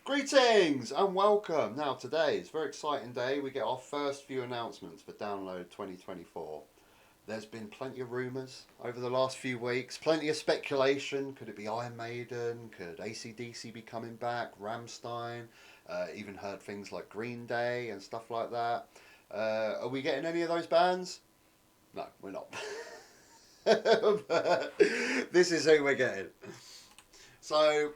Greetings and welcome. Now, today is a very exciting day. We get our first few announcements for Download 2024. There's been plenty of rumours over the last few weeks, plenty of speculation. Could it be Iron Maiden? Could AC/DC be coming back? Rammstein? Even heard things like Green Day and stuff like that. Are we getting any of those bands? No, we're not. But this is who we're getting. So,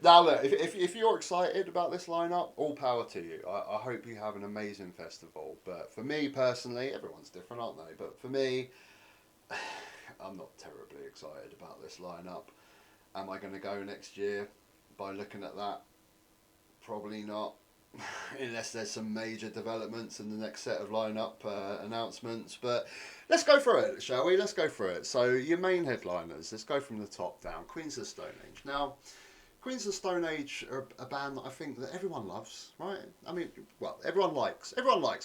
now look, if you're excited about this lineup, all power to you. I hope you have an amazing festival. But for me personally, everyone's different, aren't they? But for me, I'm not terribly excited about this lineup. Am I going to go next year by looking at that? Probably not. Unless there's some major developments in the next set of lineup announcements. But let's go through it, shall we? Let's go through it. So, your main headliners, let's go from the top down. Queens of the Stone Age. Now, Queens of the Stone Age are a band that I think that everyone loves, right? I mean, well, everyone likes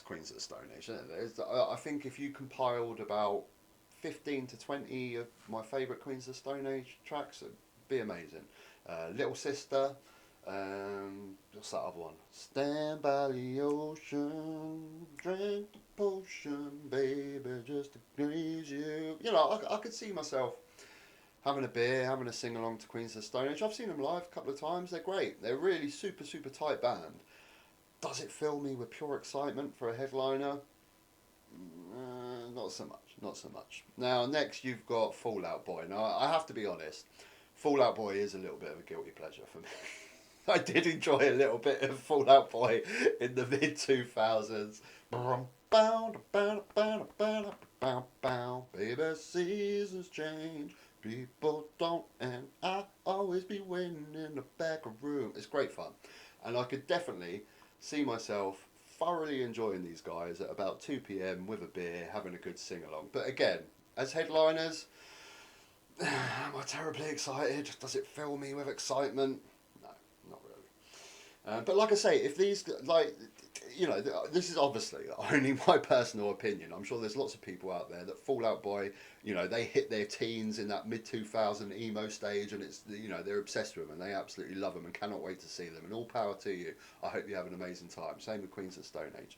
Queens of the Stone Age. I think if you compiled about 15 to 20 of my favourite Queens of the Stone Age tracks, it'd be amazing. Little Sister, what's that other one? Stand by the ocean, drink the potion, baby, just to please you. You know, I could see myself having a beer, having a sing along to Queens of the Stone Age. I've seen them live a couple of times. They're great. They're really super, super tight band. Does it fill me with pure excitement for a headliner? Not so much. Not so much. Now, next you've got Fall Out Boy. Now, I have to be honest. Fall Out Boy is a little bit of a guilty pleasure for me. I did enjoy a little bit of Fall Out Boy in the mid 2000s. Baby, seasons change. People don't, and I always be waiting in the back of room. It's great fun, and I could definitely see myself thoroughly enjoying these guys at about 2 p.m. with a beer, having a good sing along. But again, as headliners, am I terribly excited? Does it fill me with excitement? No, not really. But like I say, if these this is obviously only my personal opinion. I'm sure there's lots of people out there that Fall Out Boy, they hit their teens in that mid 2000 emo stage, and they're obsessed with them and they absolutely love them and cannot wait to see them. And all power to you. I hope you have an amazing time. Same with Queens of the Stone Age.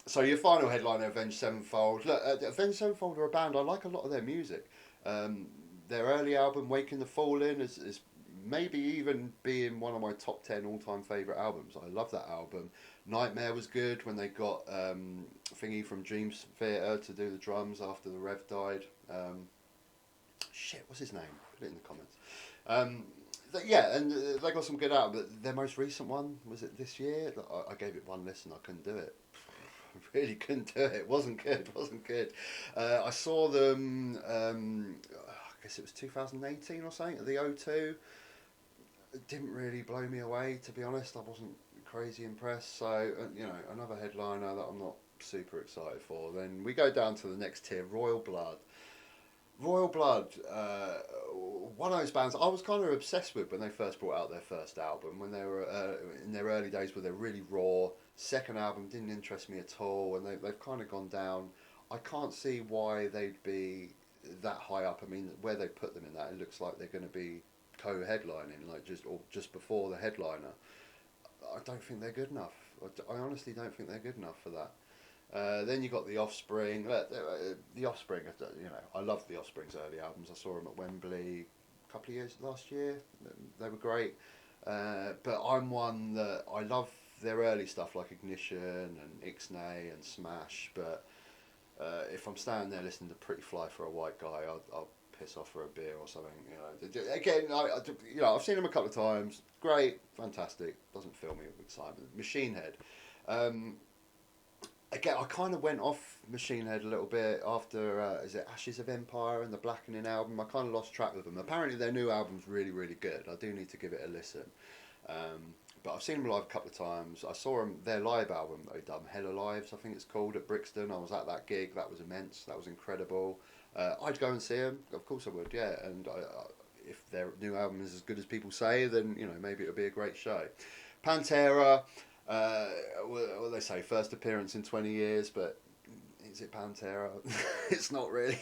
So your final headliner, Avenged Sevenfold. Look, Avenged Sevenfold are a band. I like a lot of their music. Um, their early album, Waking the Fallen, is maybe even being one of my top 10 all-time favourite albums. I love that album. Nightmare was good when they got Thingy from Dreams Theatre to do the drums after the Rev died. What's his name? Put it in the comments. Yeah, and they got some good out. But their most recent one, was it this year? I gave it one listen. I couldn't do it. I really couldn't do it. It wasn't good. Wasn't good. I saw them. I guess it was 2018 or something at the O2. It didn't really blow me away, to be honest. I wasn't crazy impressed. So another headliner that I'm not super excited for. Then we go down to the next tier, Royal Blood. Royal Blood, one of those bands I was kind of obsessed with when they first brought out their first album, when they were in their early days where they're really raw. Second album didn't interest me at all, and they've kind of gone down. I can't see why they'd be that high up. I mean, where they put them in that, it looks like they're going to be co-headlining, like just before the headliner. I don't think they're good enough. I honestly don't think they're good enough for that. Then you got the Offspring. The Offspring, I love the Offspring's early albums. I saw them at Wembley a couple of years last year. They were great. But I'm one that I love their early stuff like Ignition and Ixnay and Smash. But if I'm standing there listening to Pretty Fly for a White Guy, I'll piss off for a beer or something. Again, I've seen them a couple of times. Great, fantastic. Doesn't fill me with excitement. Machine Head. Um, Again, I kind of went off Machine Head a little bit after is it Ashes of Empire and the Blackening album. I kind of lost track with them. Apparently, their new album's really, really good. I do need to give it a listen. But I've seen them live a couple of times. I saw them, their live album that they've done, Hella Lives, I think it's called, at Brixton. I was at that gig. That was immense. That was incredible. I'd go and see them. Of course I would, yeah. And if their new album is as good as people say, then maybe it'll be a great show. Pantera. What they say, first appearance in 20 years, but is it Pantera? It's not really.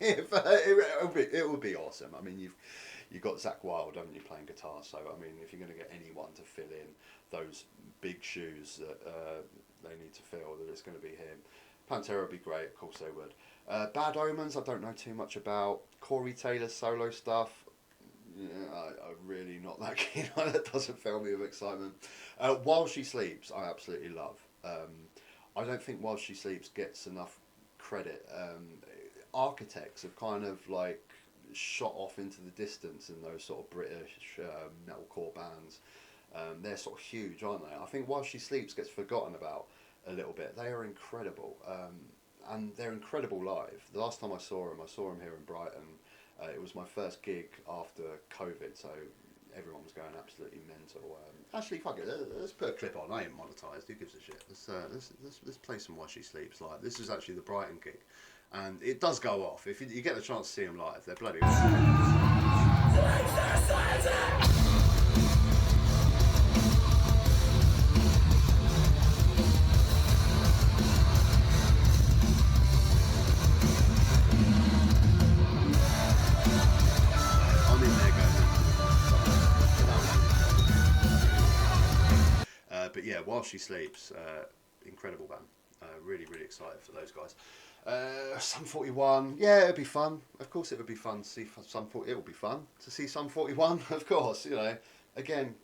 if, it would be awesome. I mean, you've got Zach Wilde, haven't you, playing guitar? So I mean, if you're going to get anyone to fill in those big shoes that they need to fill, that it's going to be him. Pantera would be great, of course they would. Bad Omens, I don't know too much about. Corey Taylor's solo stuff, yeah, I'm really not that keen on it. Doesn't fill me with excitement. While She Sleeps, I absolutely love. I don't think While She Sleeps gets enough credit. Architects have kind of like shot off into the distance in those sort of British metalcore bands. They're sort of huge, aren't they? I think While She Sleeps gets forgotten about a little bit. They are incredible, and they're incredible live. The last time I saw them here in Brighton. It was my first gig after COVID, so everyone was going absolutely mental. Actually, fuck it, let's put a clip on. I ain't monetised. Who gives a shit? Let's play some While She Sleeps live. This is actually the Brighton gig, and it does go off. If you get the chance to see them live, they're bloody awesome. But yeah, While She Sleeps, incredible band. Really, really excited for those guys. Sum 41, yeah, it'd be fun. Of course, it would be fun to see Sum 41. It would be fun to see Sum 41. Of course, you know. Again,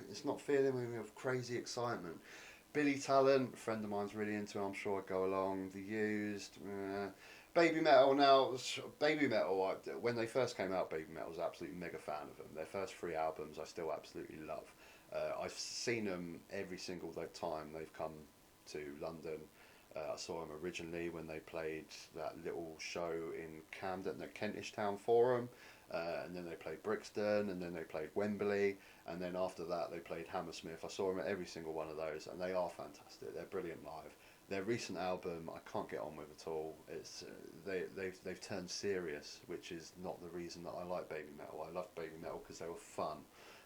it's not filling me with crazy excitement. Billy Talent, a friend of mine's really into. I'm sure I'd go along. The Used. Baby Metal now. Baby Metal, when they first came out, Baby Metal was absolutely mega fan of them. Their first 3 albums I still absolutely love. I've seen them every single time they've come to London. I saw them originally when they played that little show in Camden, the Kentish Town Forum, and then they played Brixton, and then they played Wembley, and then after that they played Hammersmith. I saw them at every single one of those, and they are fantastic. They're brilliant live. Their recent album I can't get on with at all. It's they've turned serious, which is not the reason that I like Baby Metal. I love Baby Metal because they were fun.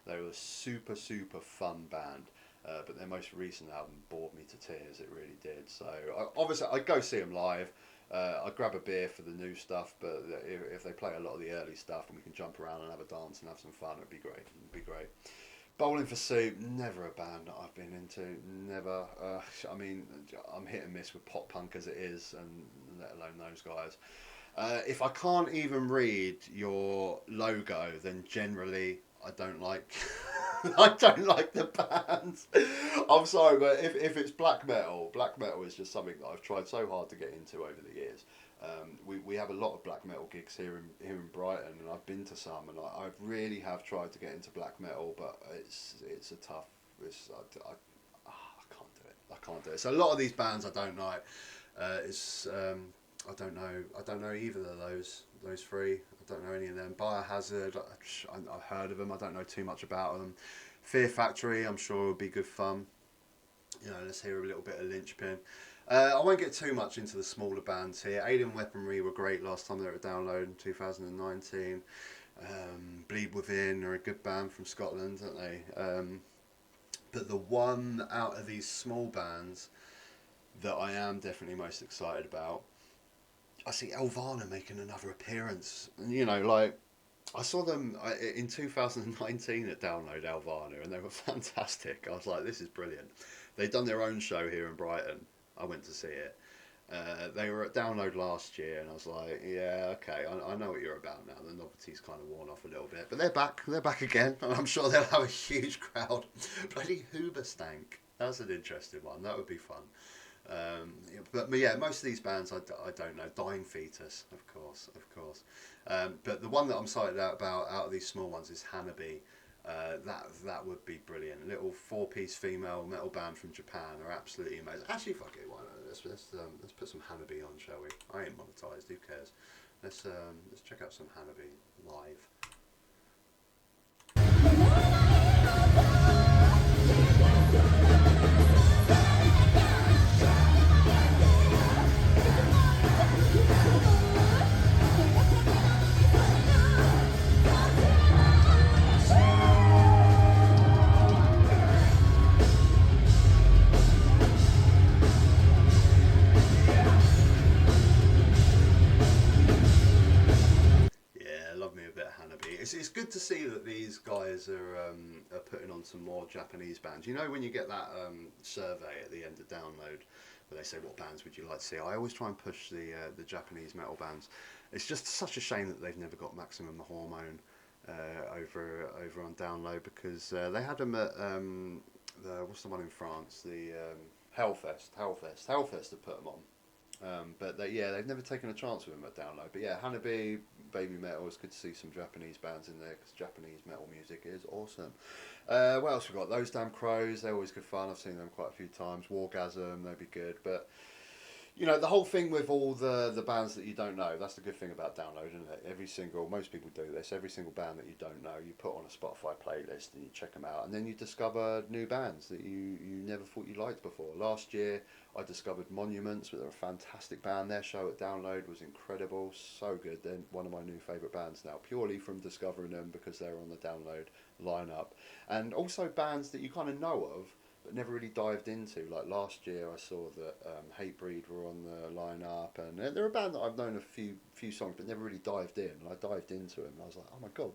They were a super, super fun band, but their most recent album bored me to tears. It really did. So obviously, I'd go see them live. I'd grab a beer for the new stuff, but if they play a lot of the early stuff and we can jump around and have a dance and have some fun, it'd be great. It'd be great. Bowling for Soup, never a band that I've been into. Never. I mean, I'm hit and miss with pop punk as it is, and let alone those guys. If I can't even read your logo, then generally I don't like I don't like the bands. I'm sorry, but if it's black metal is just something that I've tried so hard to get into over the years. We have a lot of black metal gigs here in Brighton, and I've been to some, and I really have tried to get into black metal, but it's a tough. I can't do it. I can't do it. So a lot of these bands I don't like. I don't know either of those 3. I don't know any of them. Biohazard, I've heard of them. I don't know too much about them. Fear Factory, I'm sure would be good fun. You know, let's hear a little bit of Lynchpin. I won't get too much into the smaller bands here. Alien Weaponry were great last time they were at Download in 2019. Bleed Within are a good band from Scotland, aren't they? But the one out of these small bands that I am definitely most excited about, I see Elvana making another appearance. And, you know, like, I saw them in 2019 at Download, Elvana, and they were fantastic. I was like, this is brilliant. They'd done their own show here in Brighton. I went to see it. They were at Download last year, and I was like, yeah, okay, I know what you're about now. The novelty's kind of worn off a little bit. But they're back again, and I'm sure they'll have a huge crowd. Bloody Hoobastank. That's an interesting one. That would be fun. But yeah, most of these bands I don't know. Dying Fetus, of course. But the one that I'm excited about out of these small ones is Hanabi. That would be brilliant. A little 4-piece female metal band from Japan are absolutely amazing. Actually, fuck it, why not? Let's put some Hanabi on, shall we? I ain't monetised. Who cares? Let's check out some Hanabi live. a bit of Hanabi. It's good to see that these guys are putting on some more Japanese bands. You know, when you get that survey at the end of Download, where they say what bands would you like to see, I always try and push the Japanese metal bands. It's just such a shame that they've never got Maximum Hormone over on Download, because they had them at what's the one in France, the Hellfest have put them on. But they've never taken a chance with them at Download. But yeah, Hanabi, Baby Metal, it's good to see some Japanese bands in there, because Japanese metal music is awesome. What else we got? Those Damn Crows, they're always good fun. I've seen them quite a few times. Wargasm, they'd be good. But you know, the whole thing with all the bands that you don't know, that's the good thing about Download, isn't it? Most people do this, every single band that you don't know, you put on a Spotify playlist and you check them out, and then you discover new bands that you never thought you liked before. Last year, I discovered Monuments, they're a fantastic band. Their show at Download was incredible, so good. They're one of my new favourite bands now, purely from discovering them because they're on the Download lineup. And also bands that you kind of know of, but never really dived into. Like last year, I saw that Hatebreed were on the lineup, and they're a band that I've known a few songs, but never really dived in. And I dived into them, and I was like, oh my god,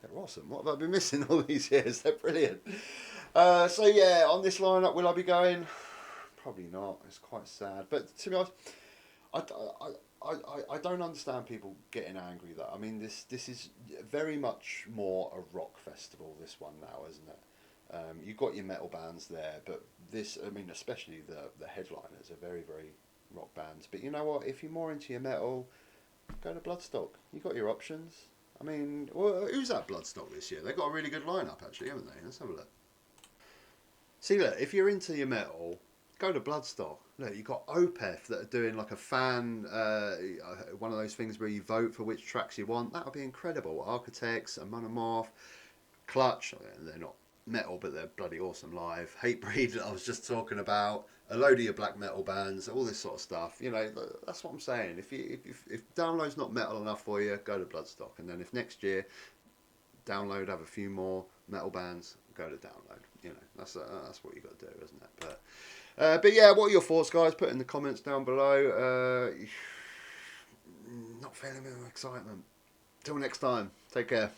they're awesome. What have I been missing all these years? They're brilliant. So yeah, on this lineup, will I be going? Probably not. It's quite sad. But to be honest, I don't understand people getting angry though. I mean, this is very much more a rock festival, this one now, isn't it? You've got your metal bands there, but this, I mean, especially the headliners are very, very rock bands. But you know what? If you're more into your metal, go to Bloodstock. You've got your options. I mean, who's at Bloodstock this year? They've got a really good lineup, actually, haven't they? Let's have a look. See, look, if you're into your metal, go to Bloodstock. Look, you've got Opeth that are doing like a fan, one of those things where you vote for which tracks you want. That would be incredible. Architects, Monomorph, Clutch, they're not metal, but they're bloody awesome live. Hatebreed, that I was just talking about, a load of your black metal bands, all this sort of stuff. You know, that's what I'm saying. If Download's not metal enough for you, go to Bloodstock. And then if next year Download have a few more metal bands, go to Download. You know, that's what you got to do, isn't it? But yeah, what are your thoughts, guys? Put in the comments down below. Not feeling excitement. Till next time, take care.